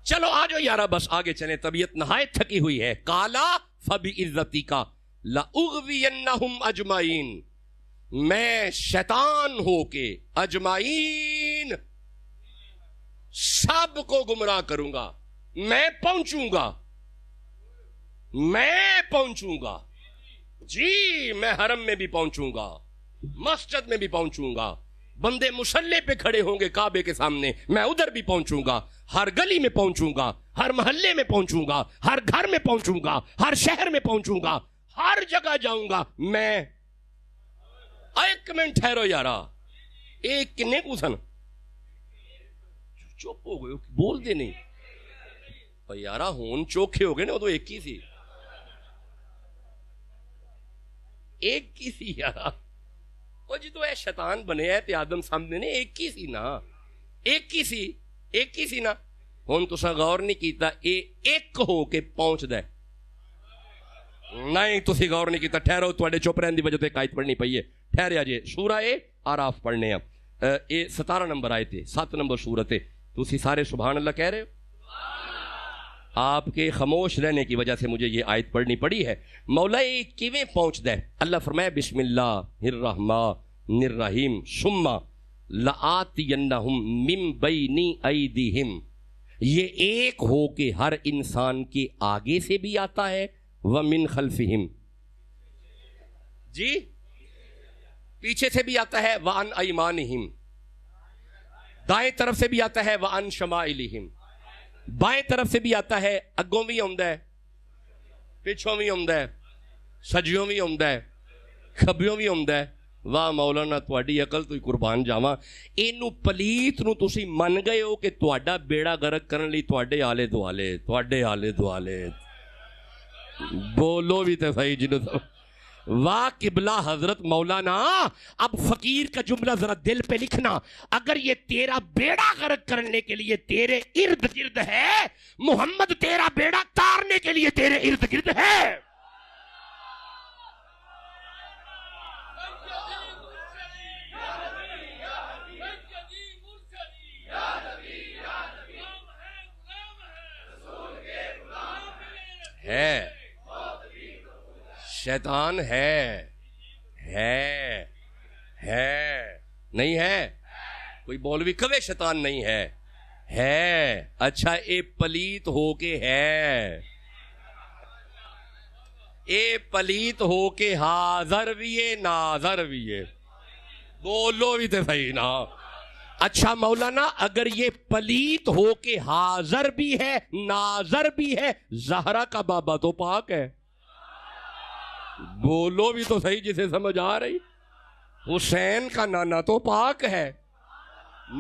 چلو آ جاؤ یارا، بس آگے چلیں، طبیعت نہایت تھکی ہوئی ہے. کالا فبعزتی کا لأغوینہم اجمعین، میں شیطان ہو کے اجمعین سب کو گمراہ کروں گا. میں پہنچوں گا جی، میں حرم میں بھی پہنچوں گا، مسجد میں بھی پہنچوں گا، بندے مصلی پہ کھڑے ہوں گے کعبے کے سامنے، میں ادھر بھی پہنچوں گا، ہر گلی میں پہنچوں گا، ہر محلے میں پہنچوں گا، ہر گھر میں پہنچوں گا، ہر شہر میں پہنچوں گا، ہر جگہ جاؤں گا. میں ایک منٹ ٹھہرو یارا، ایک کنے کو سن چپ ہو گئے، بول دے نہیں یارا، ہون چوکھے ہو گئے نا، وہ تو ایک ہی سی، ایک ہی سی یارا. وہ جی تو اے شیطان بنے ہے تے آدم سامنے نے، ایک ہی سی نا، ایک ہی سی نا. ہون تو سا غور نہیں کیتا، اے ایک ہو کے پہنچ دے. نہیں تسی غور نہیں کیتا. ٹھہرو، تواڈے چپ رہن دی وجہ تے قائد پڑھنی پئی ہے. ٹھہریا جے، سورہ آراف پڑھنے ہیں. اے 17 نمبر آئے تھے، 7 نمبر سورت ہے. تسی سارے سبحان اللہ کہہ رہے ہو؟ آپ کے خاموش رہنے کی وجہ سے مجھے یہ آیت پڑھنی پڑی ہے. مولا کیویں پہنچ دے؟ اللہ فرمایا بسم اللہ الرحمن الرحیم ثم لآتینہم من بین ایدیہم. یہ ایک ہو کے ہر انسان کے آگے سے بھی آتا ہے، ومن خلفہم، جی پیچھے سے بھی آتا ہے، وعن ایمانہم، دائیں طرف سے بھی آتا ہے، وعن شمائلہم، بائیں طرف سے بھی آتا ہے، اگوں بھی آندا ہے، پچھوں بھی آندا ہے، سجیوں بھی آندا ہے، کھبیوں بھی آندا ہے. واہ مولانا تواڈی عقل تو قربان جاواں. اینو پلیت نو تسی من گئے ہو کہ تواڈا بیڑا غرق کرن لئی تواڈے آلے دوالے. بولو بھی تے صحیح جنوں. واہ قبلہ حضرت مولانا، اب فقیر کا جملہ ذرا دل پہ لکھنا. اگر یہ تیرا بیڑا غرق کرنے کے لیے تیرے ارد گرد ہے، محمد تیرا بیڑا تارنے کے لیے تیرے ارد گرد ہے. ہے شیطان ہے نہیں ہے؟ کوئی مولوی کبھی شیطان نہیں ہے. اچھا اے پلیت ہو کے ہے، اے پلیت ہو کے حاضر بھی ہے ناظر بھی ہے. بولو بھی تے صحیح نا. اچھا مولانا اگر یہ پلیت ہو کے حاضر بھی ہے ناظر بھی ہے، زہرا کا بابا تو پاک ہے. بولو بھی تو صحیح جسے سمجھ آ رہی. حسین کا نانا تو پاک ہے،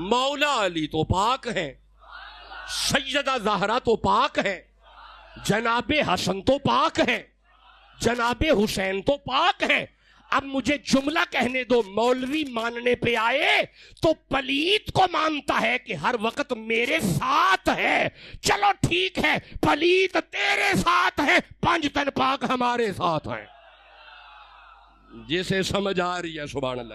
مولا علی تو پاک ہے، سیدہ زہرا تو پاک ہے، جناب حسن تو پاک ہے، جناب حسین تو پاک ہے. اب مجھے جملہ کہنے دو. مولوی ماننے پہ آئے تو پلیت کو مانتا ہے کہ ہر وقت میرے ساتھ ہے. چلو ٹھیک ہے، پلیت تیرے ساتھ ہے، 5 تن پاک ہمارے ساتھ ہیں. جسے سمجھ آ رہی ہے سبحان اللہ.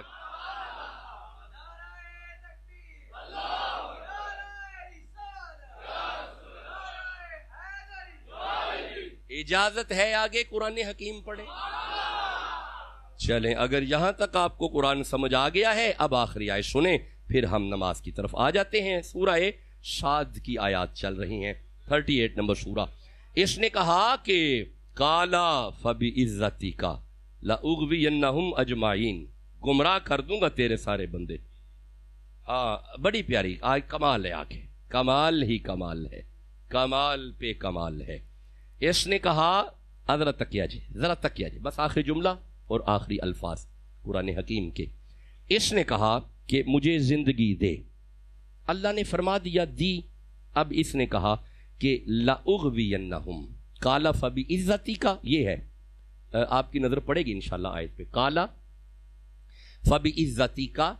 اجازت ہے آگے قرآن حکیم پڑھے؟ چلیں اگر یہاں تک آپ کو قرآن سمجھ آ گیا ہے، اب آخری آیت سنیں، پھر ہم نماز کی طرف آ جاتے ہیں. سورہ صاد کی آیات چل رہی ہیں، 38 نمبر سورہ. اس نے کہا کہ کالا فبعزتک لأغوینہم اجمعین، گمراہ کر دوں گا تیرے سارے بندے. ہاں بڑی پیاری آج کمال ہے، آگے کمال ہی کمال ہے، کمال پہ کمال ہے. اس نے کہا ذرا تکیہ جی، بس آخری جملہ اور آخری الفاظ قرآن حکیم کے. اس نے کہا کہ مجھے زندگی دے. اللہ نے فرما دیا دی. اب اس نے کہا کہ لأغوینہم، کالا فبی عزتی کا یہ ہے، آپ کی نظر پڑے گی انشاءاللہ آیت پہ، کالا فبی عزتی کا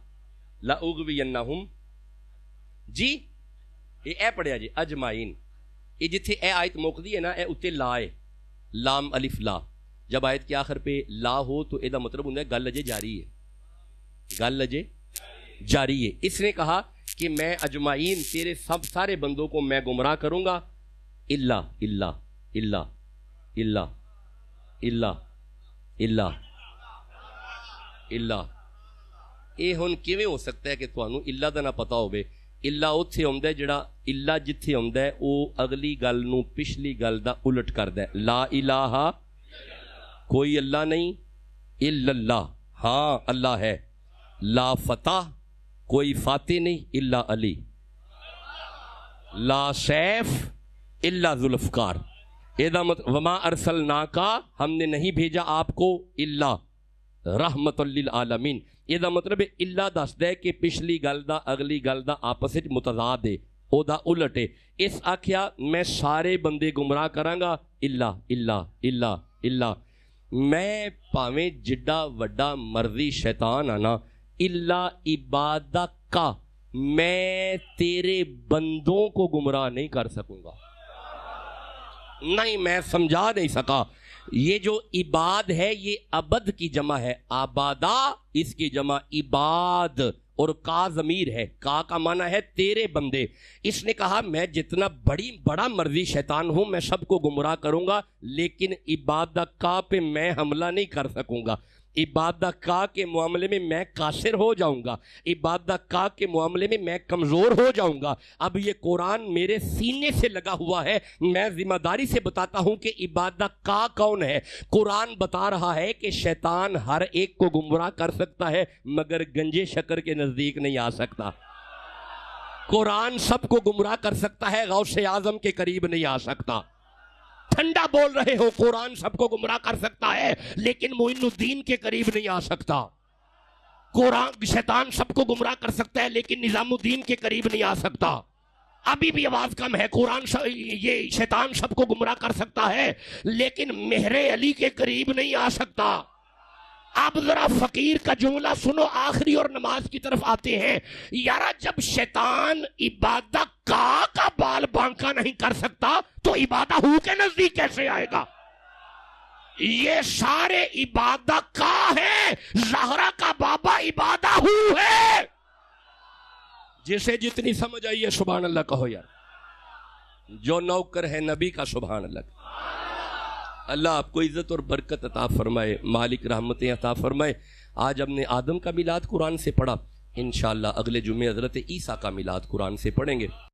لأغوینہم، جی یہ اے پڑھیا جی اجمعین، یہ جتھے اے آیت موقدی ہے نا اے اتے لا ہے، لام الف لا، جب آیت کے آخر پہ لا ہو تو اے دا مطلب ہوتا ہے گل اجے جاری ہے، گل اجے جاری ہے۔ اس نے کہا کہ میں اجمعین تیرے سب سارے بندوں کو میں گمراہ کروں گا، الا الا الا الا الا الا الا، اے ہن کیویں ہو سکتا ہے کہ تانوں الا دا نہ پتہ ہوے؟ الا اوتھے ہوندا ہے جڑا الا جتھے ہوندا ہے او اگلی گل نو پچھلی گل دا الٹ کردا ہے، لا الہ کوئی اللہ نہیں الا اللہ، ہاں اللہ ہے، لا فتح کوئی فاتح نہیں الا علی، لا سیف الا ذوالفقار، ادا مطلب وما ارسلناکا ہم نے نہیں بھیجا آپ کو الا رحمت للعالمین، ادا مطلب الا دس دے کہ پچھلی گل دا اگلی گل دا آپس وچ متضاد ہے، او دا الٹ ہے۔ اس آکھیا میں سارے بندے گمراہ کراں گا الا الا الا الا، میں پاویں جڈا وڈا مرضی شیطان آنا الا عبادک کا، میں تیرے بندوں کو گمراہ نہیں کر سکوں گا۔ نہیں میں سمجھا نہیں سکا، یہ جو عباد ہے یہ عبد کی جمع ہے، آبادا اس کی جمع عباد، اور کا ضمیر ہے، کا کا معنی ہے تیرے بندے۔ اس نے کہا میں جتنا بڑا مرضی شیطان ہوں میں سب کو گمراہ کروں گا، لیکن عبادت کا پہ میں حملہ نہیں کر سکوں گا، عبادت کا کے معاملے میں میں قاصر ہو جاؤں گا، عبادت کا کے معاملے میں میں کمزور ہو جاؤں گا۔ اب یہ قرآن میرے سینے سے لگا ہوا ہے، میں ذمہ داری سے بتاتا ہوں کہ عبادت کا کون ہے۔ قرآن بتا رہا ہے کہ شیطان ہر ایک کو گمراہ کر سکتا ہے مگر گنجے شکر کے نزدیک نہیں آ سکتا۔ قرآن سب کو گمراہ کر سکتا ہے، غوث اعظم کے قریب نہیں آ سکتا۔ ٹھنڈا بول رہے ہو، قرآن سب کو گمراہ کر سکتا ہے لیکن معین الدین کے قریب نہیں آ سکتا۔ قرآن شیطان سب کو گمراہ کر سکتا ہے لیکن نظام الدین کے قریب نہیں آ سکتا۔ ابھی بھی آواز کم ہے، قرآن یہ شیطان سب کو گمراہ کر سکتا ہے لیکن مہر علی کے قریب نہیں آ سکتا۔ اب ذرا فقیر کا جملہ سنو آخری اور نماز کی طرف آتے ہیں۔ یارا جب شیطان عبادت کا بال بانکا نہیں کر سکتا تو عبادت ہو کے نزدیک کیسے آئے گا؟ یہ سارے عبادت کا ہے، زہرا کا بابا عبادت ہو ہے۔ جسے جتنی سمجھ آئی ہے سبحان اللہ کہو یار، جو نوکر ہے نبی کا سبحان اللہ۔ اللہ آپ کو عزت اور برکت عطا فرمائے، مالک رحمتیں عطا فرمائے۔ آج ہم نے آدم کا میلاد قرآن سے پڑھا، انشاءاللہ اگلے جمعے حضرت عیسیٰ کا میلاد قرآن سے پڑھیں گے۔